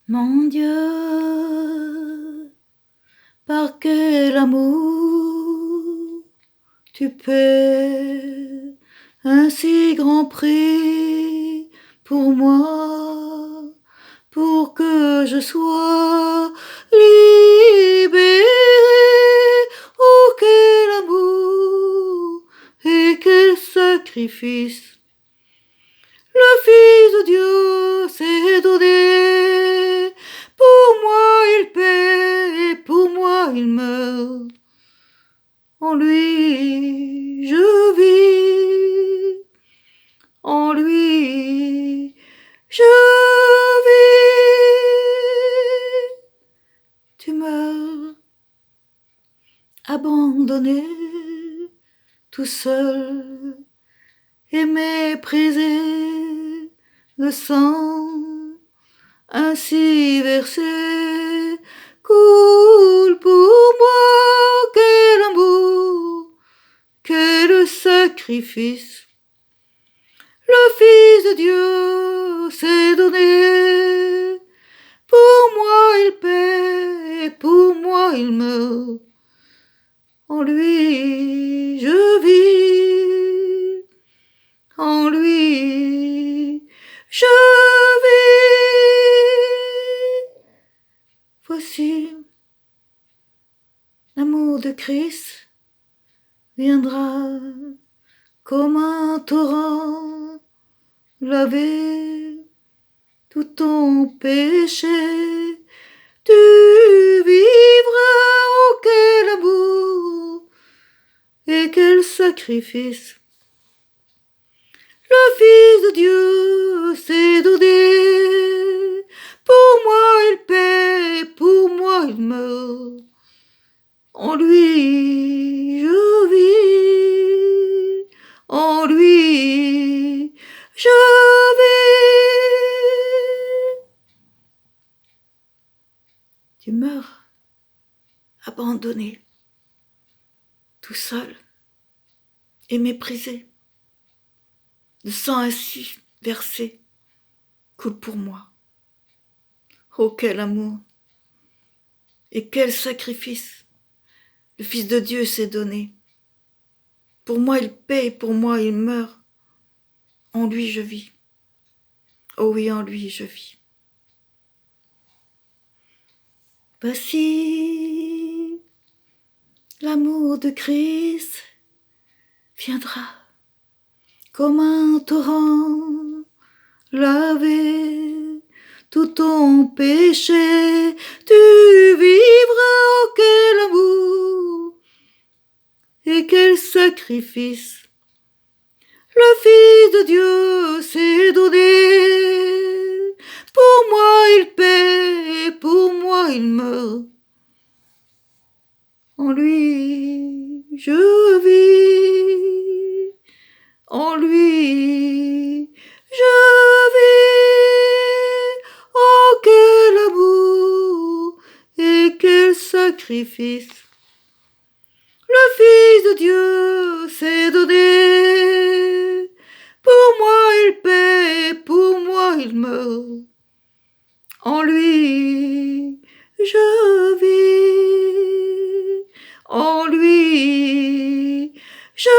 Mon Dieu, par quel amour tu paies un si grand prix pour moi, pour que je sois libéré. Oh, quel amour et quel sacrifice! Le Fils de Dieu s'est donné. Pour moi il paie et pour moi il meurt. En lui je vis. En lui je vis. Tu meurs abandonné, tout seul et méprisé. Le sang ainsi versé coule pour moi. Quel amour, quel sacrifice! Le Fils de Dieu s'est donné. Pour moi il paie et pour moi il meurt. En lui je vis. En lui je vis. Voici, l'amour de Christ viendra comme un torrent laver tout ton péché. Tu vivras, oh quel amour et quel sacrifice! Le Fils de Dieu s'est donné. Pour moi il paie, pour moi il meurt. En lui je vis. En lui je vis. Tu meurs abandonné, tout seul et méprisé. Le sang ainsi versé coule pour moi. Oh, quel amour et quel sacrifice! Le Fils de Dieu s'est donné. Pour moi il paie, pour moi il meurt. En lui je vis. Oh oui, en lui je vis. Voici, l'amour de Christ viendra comme un torrent laver tout ton péché. Tu vivras, oh quel amour et quel sacrifice! Le Fils de Dieu s'est donné. Pour moi il paie et pour moi il meurt. En lui je vis. En lui je vis. Oh, quel amour et quel sacrifice! Le Fils de Dieu s'est donné. Pour moi il paie, pour moi il meurt. En lui je vis. En lui je